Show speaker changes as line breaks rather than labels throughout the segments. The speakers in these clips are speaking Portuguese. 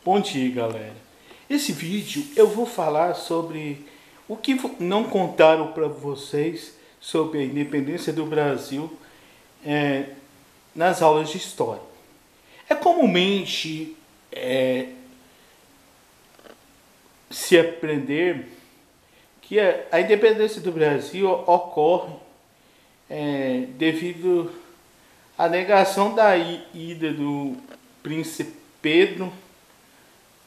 Bom dia, galera. Esse vídeo eu vou falar sobre o que não contaram para vocês sobre a independência do Brasil nas aulas de história. É comumente se aprender que a independência do Brasil ocorre devido à negação da ida do príncipe Pedro,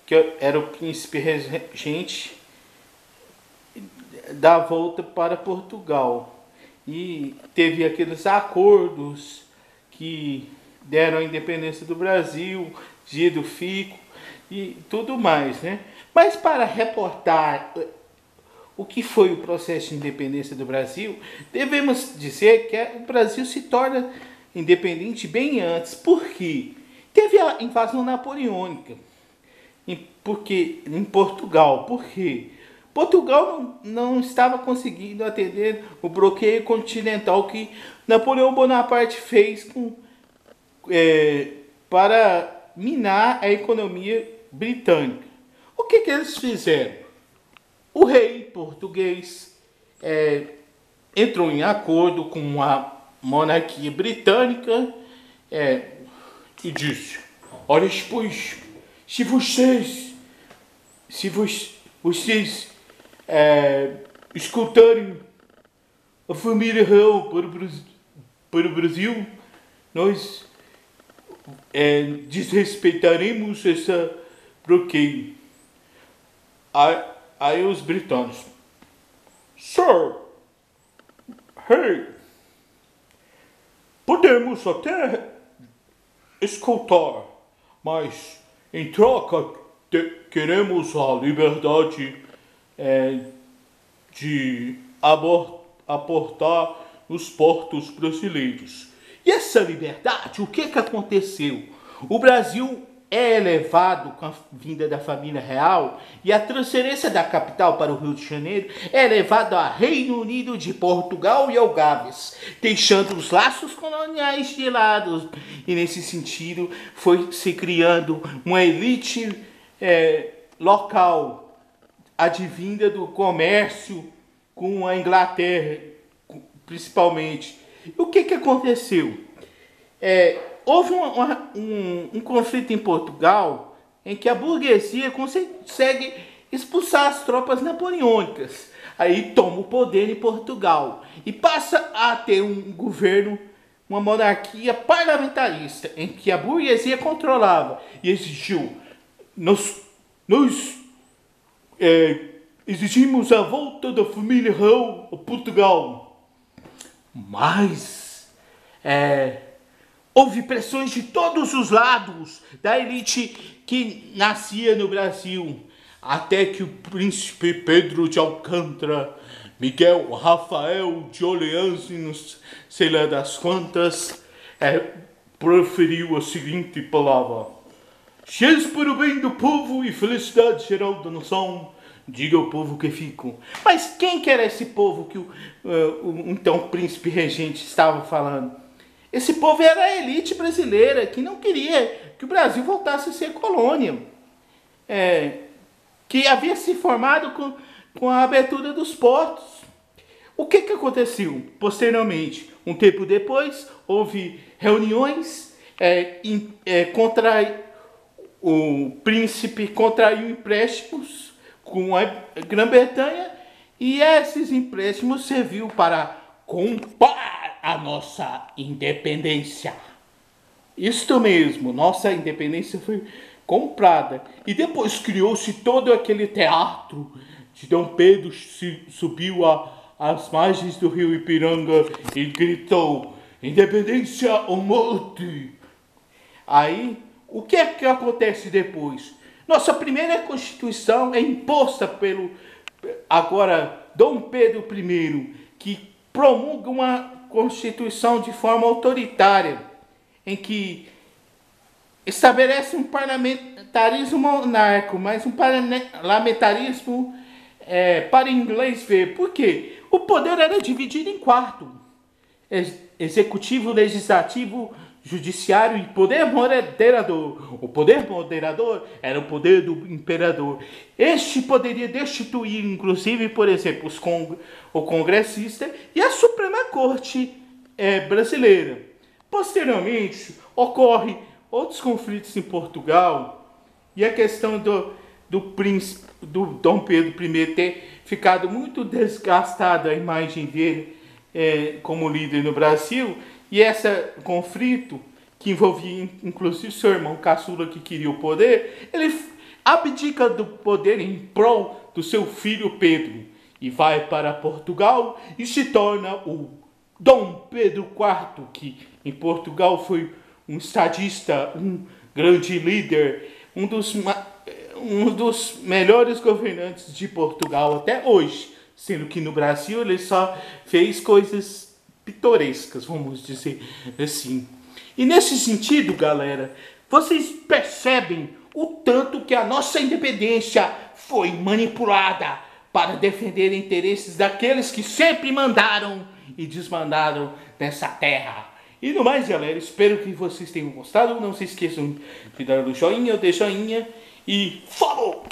que era o príncipe regente, da volta para Portugal. E teve aqueles acordos que deram a independência do Brasil, dia do fico e tudo mais, né? Mas para reportar o que foi o processo de independência do Brasil, devemos dizer que o Brasil se torna independente bem antes. Por quê? Teve a invasão napoleônica em Portugal. Por quê? Portugal não estava conseguindo atender o bloqueio continental que Napoleão Bonaparte fez para minar a economia britânica. O que eles fizeram? O rei português entrou em acordo com a monarquia britânica e disse: olha, pois, se vocês escutarem a família real para o Brasil, nós desrespeitaremos essa bloqueio. Aí os britânicos: Sir, hey, podemos até escutar, mas em troca queremos a liberdade de aportar nos portos brasileiros. E essa liberdade, o que aconteceu? O Brasil é elevado com a vinda da família real e a transferência da capital para o Rio de Janeiro é elevado a Reino Unido de Portugal e Algarves, deixando os laços coloniais de lado. E nesse sentido foi se criando uma elite local, advinda do comércio com a Inglaterra, principalmente. E o que aconteceu? Houve um conflito em Portugal em que a burguesia consegue expulsar as tropas napoleônicas. Aí toma o poder em Portugal e passa a ter um governo, uma monarquia parlamentarista, em que a burguesia controlava e exigiu: nós exigimos a volta da família real a Portugal. Mas houve pressões de todos os lados da elite que nascia no Brasil, até que o príncipe Pedro de Alcântara, Miguel Rafael de Orleans, não sei lá das quantas, proferiu a seguinte palavra: se és para o bem do povo e felicidade geral da nação, diga ao povo que fico. Mas quem que era esse povo que então príncipe regente estava falando? Esse povo era a elite brasileira que não queria que o Brasil voltasse a ser colônia, que havia se formado com a abertura dos portos. O que aconteceu posteriormente? Um tempo depois, houve reuniões, o príncipe contraiu empréstimos com a Grã-Bretanha e esses empréstimos serviu para comprar a nossa independência. Isto mesmo, nossa independência foi comprada. E depois criou-se todo aquele teatro de Dom Pedro subiu às margens do rio Ipiranga e gritou: independência ou morte. Aí, o que acontece depois? Nossa primeira Constituição é imposta pelo agora Dom Pedro I, que promulga uma Constituição de forma autoritária, em que estabelece um parlamentarismo monárquico, mas um parlamentarismo para inglês ver. Por quê? O poder era dividido em 4: executivo, legislativo, judiciário e poder moderador. O poder moderador era o poder do imperador. Este poderia destituir, inclusive, por exemplo, o congressista e a Suprema Corte brasileira. Posteriormente, ocorre outros conflitos em Portugal e a questão do príncipe, do Dom Pedro I ter ficado muito desgastada a imagem dele como líder no Brasil, e esse conflito que envolvia inclusive seu irmão caçula que queria o poder, ele abdica do poder em prol do seu filho Pedro e vai para Portugal e se torna o Dom Pedro IV, que em Portugal foi um estadista, um grande líder, um dos melhores governantes de Portugal até hoje, sendo que no Brasil ele só fez coisas pitorescas, vamos dizer assim. E nesse sentido, galera, vocês percebem o tanto que a nossa independência foi manipulada para defender interesses daqueles que sempre mandaram e desmandaram nessa terra. E no mais, galera, espero que vocês tenham gostado. Não se esqueçam de dar o joinha, de joinha e falou!